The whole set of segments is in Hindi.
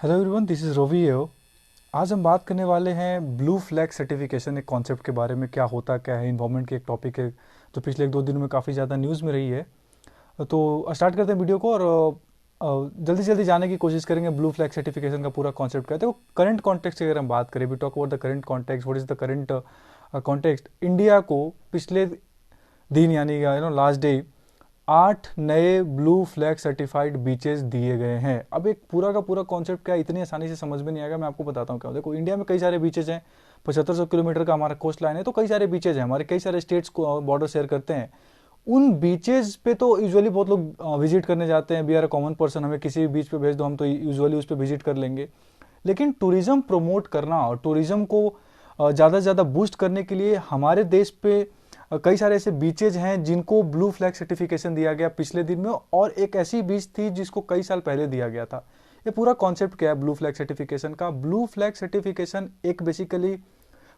हेलो एवरीवन, दिस इज़ रोवी यो। आज हम बात करने वाले हैं ब्लू फ्लैग सर्टिफिकेशन, एक कॉन्सेप्ट के बारे में। क्या होता क्या है, इन्वायरमेंट की एक टॉपिक है जो पिछले एक दो दिनों में काफ़ी ज़्यादा न्यूज़ में रही है। तो स्टार्ट करते हैं वीडियो को, और जल्दी से जल्दी जाने की कोशिश करेंगे ब्लू फ्लैग सर्टिफिकेशन का पूरा कॉन्सेप्ट क्या है। देखो, करंट कॉन्टेक्स्ट की अगर हम बात करें, we talk about the current context, what is the current context. India को पिछले दिन यानी लास्ट डे 8 नए ब्लू फ्लैग सर्टिफाइड बीचेस दिए गए हैं। अब एक पूरा का पूरा कॉन्सेप्ट क्या है, इतनी आसानी से समझ में नहीं आएगा। मैं आपको बताता हूँ क्या। देखो, इंडिया में कई सारे बीचेज हैं। 7500 किलोमीटर का हमारा कोस्ट लाइन है, तो कई सारे बीचेज हैं। हमारे कई सारे स्टेट्स को बॉर्डर शेयर करते हैं। उन बीचेज पे तो यूजुअली बहुत लोग विजिट करने जाते हैं। We are a common person, हमें किसी भी बीच पे भेज दो, हम तो यूजुअली उस पर विजिट कर लेंगे। लेकिन टूरिज्म प्रमोट करना और टूरिज्म को ज़्यादा से ज़्यादा बूस्ट करने के लिए हमारे देश पे कई सारे ऐसे बीचेज हैं जिनको ब्लू फ्लैग सर्टिफिकेशन दिया गया पिछले दिन में, और एक ऐसी बीच थी जिसको कई साल पहले दिया गया था। ये पूरा कॉन्सेप्ट क्या है ब्लू फ्लैग सर्टिफिकेशन का? ब्लू फ्लैग सर्टिफिकेशन एक basically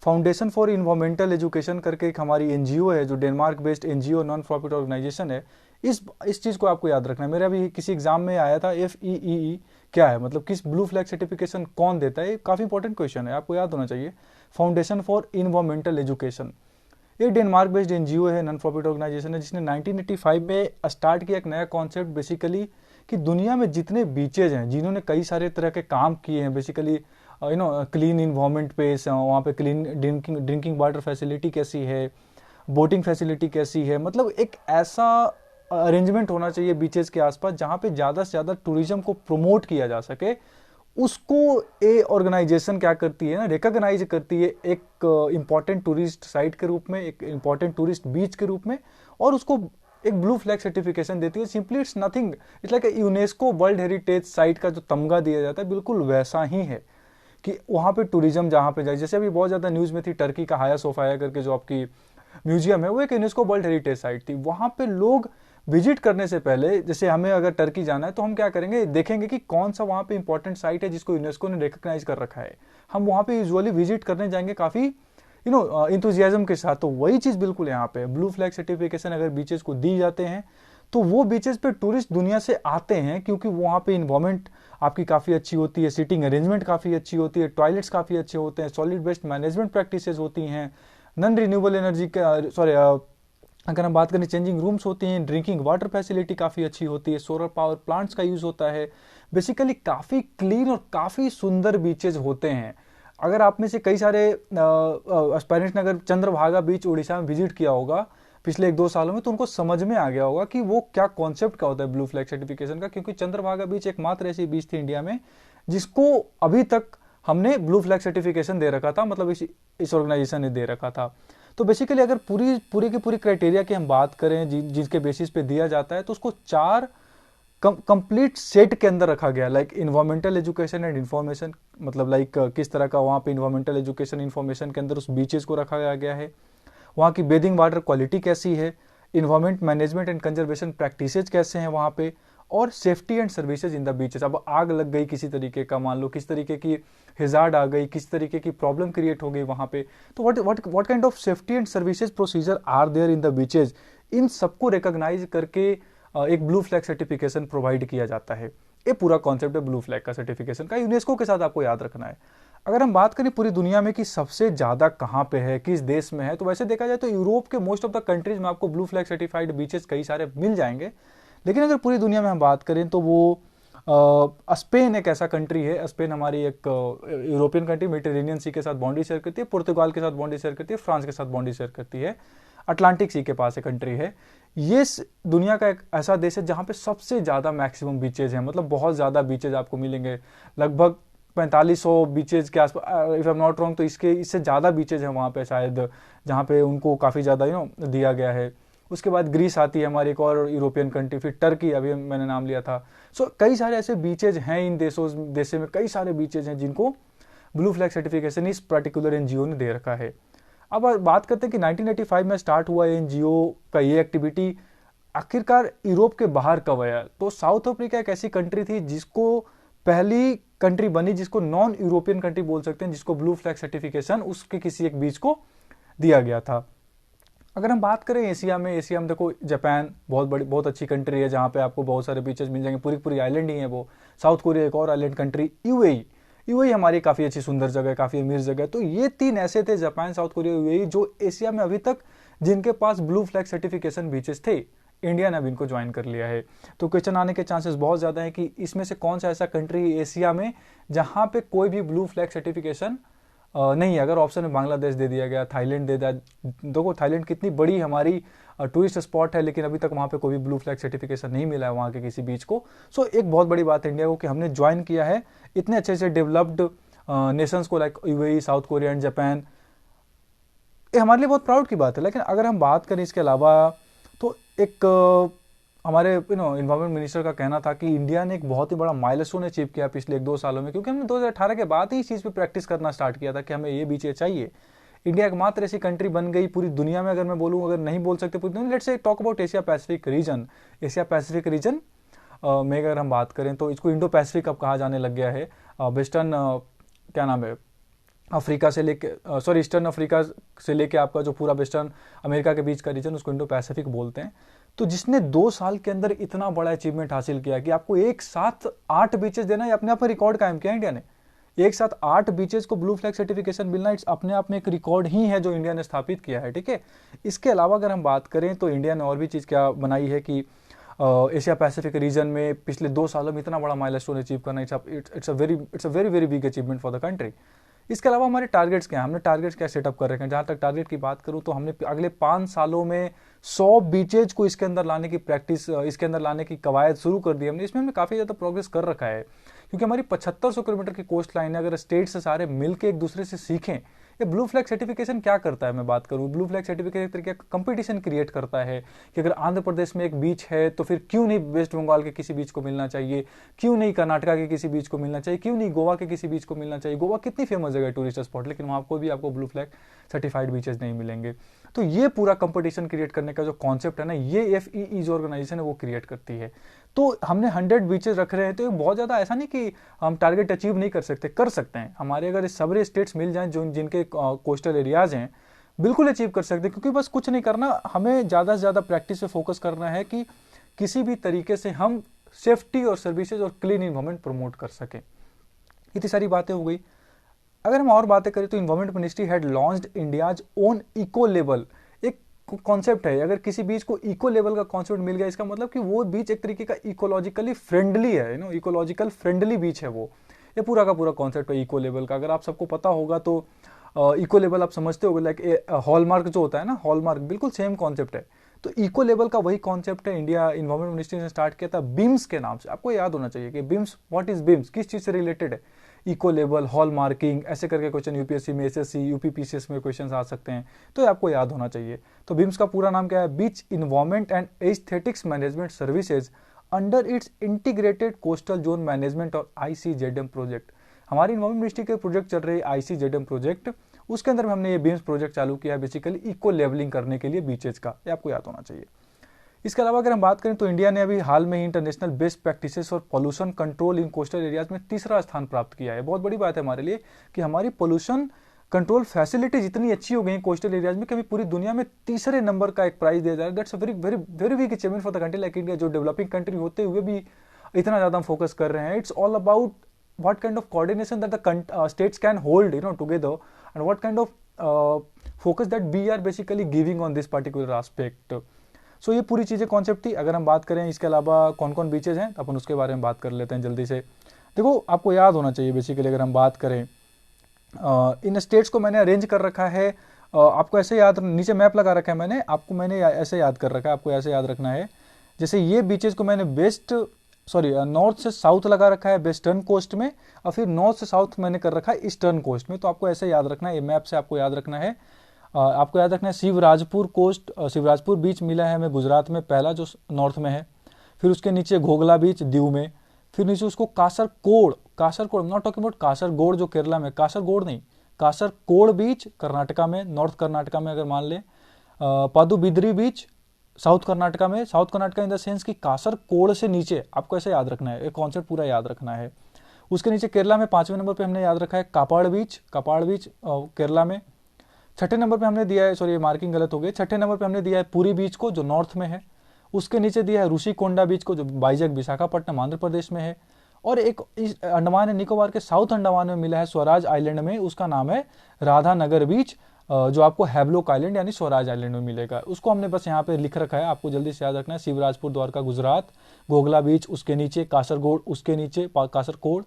foundation for environmental education करके एक हमारी एनजीओ है, जो Denmark based NGO non profit organisation है। इस चीज को आपको याद रखना है। मेरा अभी किसी एग्जाम में आया था, FEEE क्या है, मतलब किस ब्लू फ्लैग सर्टिफिकेशन कौन देता है। ये काफी इंपॉर्टेंट क्वेश्चन है, आपको याद होना चाहिए। फाउंडेशन फॉर इन्वायरमेंटल एजुकेशन ये डेनमार्क बेस्ड एनजीओ है, नॉन प्रॉफिट ऑर्गेनाइजेशन है, जिसने 1985 में स्टार्ट किया एक नया कॉन्सेप्ट बेसिकली, कि दुनिया में जितने बीचेज हैं जिन्होंने कई सारे तरह के काम किए हैं, बेसिकली क्लीन इन्वायरमेंट पे, वहाँ पे क्लीन ड्रिंकिंग वाटर फैसिलिटी कैसी है, बोटिंग फैसिलिटी कैसी है, मतलब एक ऐसा अरेंजमेंट होना चाहिए बीचेस के आसपास जहाँ पे ज़्यादा से ज़्यादा टूरिज्म को प्रमोट किया जा सके। उसको ए ऑर्गेनाइजेशन क्या करती है ना, रिकॉग्नाइज करती है एक इंपॉर्टेंट टूरिस्ट साइट के रूप में, एक इंपॉर्टेंट टूरिस्ट बीच के रूप में, और उसको एक ब्लू फ्लैग सर्टिफिकेशन देती है। Simply it's nothing, it's like UNESCO world heritage site का जो तमगा दिया जाता है, बिल्कुल वैसा ही है कि वहां पे टूरिज्म जहां पे जाए। जैसे अभी बहुत ज्यादा न्यूज में थी टर्की का हाया सोफाया करके जो आपकी म्यूजियम है, वो एक यूनेस्को वर्ल्ड हेरिटेज साइट थी। वहां पे लोग विजिट करने से पहले, जैसे हमें अगर टर्की जाना है तो हम क्या करेंगे, देखेंगे कि कौन सा वहां पे इंपॉर्टेंट साइट है जिसको यूनेस्को ने रिकॉग्नाइज कर रखा है। हम वहां पे यूजुअली विजिट करने जाएंगे काफी इंथुजियाज्म के साथ। तो वही चीज बिल्कुल यहाँ पे ब्लू फ्लैग सर्टिफिकेशन अगर बीचेस को दी जाते हैं, तो वो बीचेस पे टूरिस्ट दुनिया से आते हैं, क्योंकि वहां पे इन्वायरमेंट आपकी काफी अच्छी होती है, सीटिंग अरेंजमेंट काफी अच्छी होती है, टॉयलेट्स काफी अच्छे होते हैं, सॉलिड वेस्ट मैनेजमेंट प्रैक्टिसेस होती हैं, नॉन रिन्यूएबल एनर्जी के सॉरी अगर हम बात करें चेंजिंग रूम्स होती हैं, ड्रिंकिंग वाटर फैसिलिटी काफ़ी अच्छी होती है, सोलर पावर प्लांट्स का यूज़ होता है। बेसिकली काफ़ी क्लीन और काफ़ी सुंदर बीचेज होते हैं। अगर आप में से कई सारे एस्पायरेंट्स ने अगर चंद्रभागा बीच उड़ीसा में विजिट किया होगा पिछले एक दो सालों में, तो उनको समझ में आ गया होगा कि वो क्या कॉन्सेप्ट क्या होता है ब्लू फ्लैग सर्टिफिकेशन का। क्योंकि चंद्रभागा बीच एकमात्र ऐसी बीच थी इंडिया में जिसको अभी तक हमने ब्लू फ्लैग सर्टिफिकेशन दे रखा था, मतलब इस ऑर्गेनाइजेशन ने दे रखा था। तो बेसिकली अगर पूरी पूरी की पूरी क्राइटेरिया की हम बात करें जिसके बेसिस पे दिया जाता है, तो उसको चार कंप्लीट सेट के अंदर रखा गया। Like environmental education and information, मतलब लाइक किस तरह का वहाँ पे इन्वायरमेंटल एजुकेशन इन्फॉर्मेशन के अंदर उस बीचेस को रखा गया है, वहाँ की बेदिंग वाटर क्वालिटी कैसी है, environment management and conservation practices कैसे हैं वहाँ पे, और safety and services in the beaches. अब आग लग गई किसी तरीके का, मान लो किस तरीके की हिजार्ड आ गई, किस तरीके की प्रॉब्लम क्रिएट हो गई वहाँ पे, तो what kind of safety and services procedure are there in the beaches, इन सबको रिकॉग्नाइज करके एक ब्लू फ्लैग सर्टिफिकेशन प्रोवाइड किया जाता है। ये पूरा कॉन्सेप्ट है ब्लू फ्लैग का सर्टिफिकेशन का, यूनेस्को के साथ आपको याद रखना है। अगर हम बात करें पूरी दुनिया में कि सबसे ज्यादा कहां पे है, किस देश में है, तो वैसे देखा जाए तो यूरोप के मोस्ट ऑफ द कंट्रीज में आपको ब्लू फ्लैग सर्टिफाइड बीचेस कई सारे मिल जाएंगे। लेकिन अगर पूरी दुनिया में हम बात करें तो वो स्पेन एक ऐसा कंट्री है। स्पेन हमारी एक यूरोपियन कंट्री, मेडिटेरेनियन सी के साथ बाउंड्री शेयर करती है, पुर्तगाल के साथ बाउंड्री शेयर करती है, फ्रांस के साथ बाउंड्री शेयर करती है, अटलांटिक सी के पास एक कंट्री है। ये दुनिया का एक ऐसा देश है जहां पे सबसे ज्यादा मैक्सिमम बीचेज हैं, मतलब बहुत ज्यादा बीचेज आपको मिलेंगे, लगभग 4500 बीचेज के आसपास, if I am not wrong, तो इससे ज्यादा बीचेज हैं वहां पे शायद, जहां पे उनको काफी ज्यादा दिया गया है। उसके बाद ग्रीस आती है हमारी, एक और यूरोपियन कंट्री, फिर टर्की अभी मैंने नाम लिया था। सो कई सारे ऐसे बीचेज हैं इन देशों में कई सारे बीचेज हैं जिनको ब्लू फ्लैग सर्टिफिकेशन इस पर्टिकुलर एनजीओ ने दे रखा है। अब बात करते हैं कि 1985 में स्टार्ट हुआ एनजीओ का ये एक्टिविटी आखिरकार यूरोप के बाहर कब आया। तो साउथ अफ्रीका एक ऐसी कंट्री थी जिसको पहली कंट्री बनी जिसको नॉन यूरोपियन कंट्री बोल सकते हैं, जिसको ब्लू फ्लैग सर्टिफिकेशन उसके किसी एक बीच को दिया गया था। अगर हम बात करें एशिया में देखो जापान बहुत अच्छी कंट्री है, जहाँ पे आपको बहुत सारे बीचेस मिल जाएंगे, पूरी पूरी आइलैंड ही है वो। साउथ कोरिया एक और आइलैंड कंट्री, यूएई हमारी काफ़ी अच्छी सुंदर जगह है, काफ़ी अमीर जगह है। तो ये तीन ऐसे थे, जापान, साउथ कोरिया, यूएई, जो एशिया में अभी तक जिनके पास ब्लू फ्लैग सर्टिफिकेशन बीचेस थे। इंडिया ने अब इनको ज्वाइन कर लिया है। तो क्वेश्चन आने के चांसेस बहुत ज़्यादा है कि इसमें से कौन सा ऐसा कंट्री एशिया में जहाँ पे कोई भी ब्लू फ्लैग सर्टिफिकेशन नहीं है। अगर ऑप्शन में बांग्लादेश दे दिया गया, थाईलैंड दे दिया, देखो थाईलैंड कितनी बड़ी हमारी टूरिस्ट स्पॉट है, लेकिन अभी तक वहाँ पे कोई भी ब्लू फ्लैग सर्टिफिकेशन नहीं मिला है वहाँ के किसी बीच को। सो एक बहुत बड़ी बात है इंडिया को कि हमने ज्वाइन किया है इतने अच्छे से डेवलप्ड नेशंस को, like UAE, south Korea and Japan. ये हमारे लिए बहुत प्राउड की बात है। लेकिन अगर हम बात करें इसके अलावा, तो एक हमारे इन्वायरमेंट मिनिस्टर का कहना था कि इंडिया ने एक बहुत ही बड़ा माइलस्टोन अचीव किया पिछले 1-2 सालों में, क्योंकि हमने 2018 के बाद ही इस चीज़ पे प्रैक्टिस करना स्टार्ट किया था कि हमें ये बीचें चाहिए। इंडिया एकमात्र ऐसी कंट्री बन गई पूरी दुनिया में, अगर मैं बोलूँ, अगर नहीं बोल सकते पूरी दुनिया, let's say talk about Asia Pacific region. Asia Pacific region में अगर हम बात करें तो इसको इंडो पैसिफिक अब कहा जाने लग गया है। वेस्टर्न क्या नाम है, अफ्रीका से लेके ईस्टर्न अफ्रीका से लेके आपका जो पूरा वेस्टर्न अमेरिका के बीच का रीजन, उसको इंडो पैसिफिक बोलते हैं। तो जिसने 2 साल के अंदर इतना बड़ा अचीवमेंट हासिल किया कि आपको एक साथ 8 बीचेस देना, ये अपने आप में रिकॉर्ड कायम किया इंडिया ने। एक साथ 8 बीचेस को ब्लू फ्लैग सर्टिफिकेशन मिलना, इट्स अपने आप में एक रिकॉर्ड ही है जो इंडिया ने स्थापित किया है, ठीक है। इसके अलावा अगर हम बात करें तो इंडिया ने और भी चीज़ क्या बनाई है कि एशिया पैसिफिक रीजन में पिछले 2 सालों में इतना बड़ा माइलस्टोन अचीव करना, it's a very very big achievement for the country. इसके अलावा हमारे टारगेट्स क्या हैं, हमने टारगेट्स क्या सेटअप कर रखे हैं। जहाँ तक टारगेट की बात करूँ तो हमने अगले 5 सालों में 100 बीचेज को इसके अंदर लाने की प्रैक्टिस, इसके अंदर लाने की कवायद शुरू कर दी हमने। इसमें हमने काफ़ी ज़्यादा प्रोग्रेस कर रखा है, क्योंकि हमारी 7500 किलोमीटर की कोस्ट लाइन है। अगर स्टेट से सारे मिलकर एक दूसरे से सीखें, ये ब्लू फ्लैग सर्टिफिकेशन क्या करता है, मैं बात करूँ, ब्लू फ्लैग सर्टिफिकेशन एक तरीके का कंपटीशन क्रिएट करता है कि अगर आंध्र प्रदेश में एक बीच है तो फिर क्यों नहीं वेस्ट बंगाल के किसी बीच को मिलना चाहिए, क्यों नहीं कर्नाटका के किसी बीच को मिलना चाहिए, क्यों नहीं गोवा के किसी बीच को मिलना चाहिए। गोवा कितनी फेमस जगह है, टूरिस्ट स्पॉट, लेकिन वहाँ कोई भी आपको ब्लू फ्लैग सर्टिफाइड बीचेस नहीं मिलेंगे। तो ये पूरा कंपटीशन क्रिएट करने का जो कॉन्सेप्ट है ना, ये FEE जो ऑर्गेनाइजेशन है वो क्रिएट करती है। तो हमने 100 बीचेस रख रहे हैं, तो बहुत ज़्यादा ऐसा नहीं कि हम टारगेट अचीव नहीं कर सकते, कर सकते हैं। हमारे अगर सारे स्टेट्स मिल जाएं जो जिनके कोस्टल एरियाज हैं, बिल्कुल अचीव कर सकते हैं। क्योंकि बस कुछ नहीं करना, हमें ज़्यादा से ज़्यादा प्रैक्टिस पे फोकस करना है कि किसी भी तरीके से हम सेफ्टी और सर्विसेज और क्लीन इन्वायरमेंट प्रमोट कर सकें। इतनी सारी बातें हो गई। अगर हम और बातें करें तो environment ministry had launched India's own eco लेवल, एक कॉन्सेप्ट है। अगर किसी बीच को इको लेवल का कॉन्सेप्ट मिल गया, इसका मतलब कि वो बीच एक तरीके का इकोलॉजिकली फ्रेंडली है, इकोलॉजिकल फ्रेंडली बीच है वो। ये पूरा का पूरा कॉन्सेप्ट है इको लेवल का। अगर आप सबको पता होगा तो इको लेवल आप समझते होगे, लाइक हॉलमार्क जो होता है ना, हॉलमार्क बिल्कुल सेम कॉन्सेप्ट है। तो इको लेवल का वही कॉन्सेप्ट है, इंडिया इन्वायरमेंट मिनिस्ट्री ने स्टार्ट किया था बिम्स के नाम से। आपको याद होना चाहिए कि बिम्स, व्हाट इज बिम्स, किस चीज से रिलेटेड है। इको लेवल, हॉल मार्किंग, ऐसे करके क्वेश्चन यूपीएससी में, एसएससी, यूपीपीसीएस में क्वेश्चन आ सकते हैं, तो ये आपको याद होना चाहिए। तो बिम्स का पूरा नाम क्या है, beach environment and aesthetics management services under its integrated coastal zone management और ICZM प्रोजेक्ट। हमारी इन्वायरमेंट मिनिस्ट्री के प्रोजेक्ट चल रहे हैं ICZM प्रोजेक्ट, उसके अंदर में हमने ये बीम्स प्रोजेक्ट चालू किया है, बेसिकली इको लेवलिंग करने के लिए बीचेज का, ये आपको याद होना चाहिए। इसके अलावा अगर हम बात करें तो इंडिया ने अभी हाल में ही international best practices for pollution control in coastal areas में 3रा स्थान प्राप्त किया है। बहुत बड़ी बात है हमारे लिए कि हमारी पोल्यूशन कंट्रोल फैसिलिटीज इतनी अच्छी हो गई कोस्टल एरियाज में कि अभी पूरी दुनिया में 3रे नंबर का एक प्राइज दिया जा रहा है। That's a very very very big achievement for the country like India, जो डेवलपिंग कंट्री होते हुए भी इतना ज्यादा हम फोकस कर रहे हैं। It's all about what kind of coordination that the states can hold together, and what kind of focus that we are basically giving on this particular aspect. So ये पूरी चीज़ें कॉन्सेप्ट थी। अगर हम बात करें इसके अलावा कौन कौन बीचेज हैं, अपन उसके बारे में बात कर लेते हैं जल्दी से। देखो आपको याद होना चाहिए बेसिकली, अगर हम बात करें इन स्टेट्स को मैंने अरेंज कर रखा है, आपको ऐसे याद, नीचे मैप लगा रखा है मैंने ऐसे याद कर रखा है, आपको ऐसे याद रखना है। जैसे ये बीचेज को मैंने नॉर्थ से साउथ लगा रखा है वेस्टर्न कोस्ट में, और फिर नॉर्थ से साउथ मैंने कर रखा है ईस्टर्न कोस्ट में। तो आपको ऐसे याद रखना है, ये मैप से आपको याद रखना है। आपको याद रखना है शिवराजपुर बीच मिला है हमें गुजरात में, पहला जो नॉर्थ में है। फिर उसके नीचे घोगला बीच दीव में, फिर नीचे उसको Kasarkod, not talking about Kasaragod जो केरला में, कासरगोड नहीं, कासरकोड बीच कर्नाटका में, नॉर्थ कर्नाटका में अगर मान ले। Padubidri beach south Karnataka in the sense कि कासरकोड से नीचे, आपको ऐसे याद रखना है, एक कॉन्सेप्ट पूरा याद रखना है। उसके नीचे केरला में 5वें नंबर पे हमने याद रखा है कापाड़ बीच केरला में। छठे नंबर पे हमने दिया है, सॉरी ये मार्किंग गलत हो गई, छठे नंबर पे हमने दिया है पुरी बीच को जो नॉर्थ में है। उसके नीचे दिया है ऋषिकोंडा बीच को जो वाइजैक विशाखापट्टनम आंध्र प्रदेश में है। और एक अंडमान एंड निकोबार के साउथ अंडमान में मिला है स्वराज आइलैंड में, उसका नाम है राधानगर बीच, जो आपको हैवलॉक आइलैंड यानी स्वराज आइलैंड में मिलेगा। उसको हमने बस यहाँ पे लिख रखा है, आपको जल्दी से याद रखना है। शिवराजपुर द्वारका गुजरात, गोगला बीच उसके नीचे, कासरगोड उसके नीचे, कासरकोड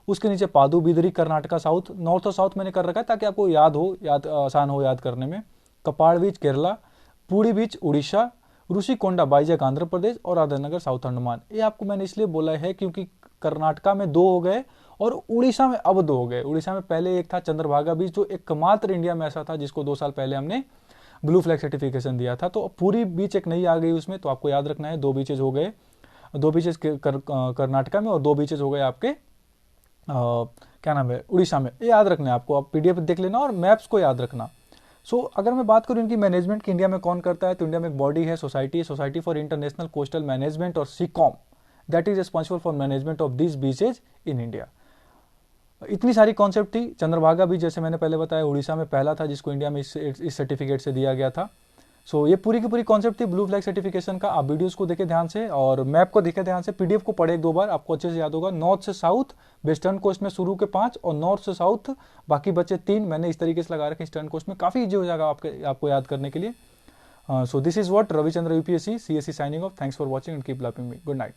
उसके नीचे, पादू बिदरी कर्नाटका साउथ, नॉर्थ और साउथ मैंने कर रखा है ताकि आपको याद हो, आसान हो याद करने में। कपाड़ बीच केरला, पूरी बीच उड़ीसा, ऋषिकोंडा बाइजैक आंध्र प्रदेश और राधानगर साउथ अंडमान। ये आपको मैंने इसलिए बोला है क्योंकि कर्नाटका में 2 हो गए और उड़ीसा में अब 2 हो गए। उड़ीसा में पहले एक था चंद्रभागा बीच जो एकमात्र इंडिया में ऐसा था जिसको 2 साल पहले हमने ब्लू फ्लैग सर्टिफिकेशन दिया था। तो पूरी बीच एक नई आ गई उसमें, तो आपको याद रखना है 2 बीचेज हो गए, 2 बीचेज कर्नाटका में और 2 बीचेज हो गए आपके क्या नाम है उड़ीसा में। ये याद रखना है आपको, आप पीडीएफ देख लेना और मैप्स को याद रखना। अगर मैं बात करूं इनकी मैनेजमेंट की इंडिया में कौन करता है, तो इंडिया में एक बॉडी है, society for international coastal management और SICOM, that is responsible for management of this beaches in India. इतनी सारी कॉन्सेप्ट थी। चंद्रभागा भी जैसे मैंने पहले बताया उड़ीसा में पहला था जिसको इंडिया में इस सर्टिफिकेट से दिया गया था। ये पूरी की पूरी कॉन्सेप्ट थी ब्लू फ्लैग सर्टिफिकेशन का। आप वीडियोस को देखे ध्यान से और मैप को देखे ध्यान से, पीडीएफ को पढ़े 1-2 बार, आपको अच्छे से याद होगा। नॉर्थ से साउथ वेस्टर्न कोस्ट में शुरू के 5 और नॉर्थ से साउथ बाकी बचे 3 मैंने इस तरीके से लगा रखे ईस्टर्न कोस्ट में, काफी इजी हो जाएगा आपको याद करने के लिए। So this is what Ravichandra UPSC CSC signing off. Thanks for watching and keep loving me. Good night.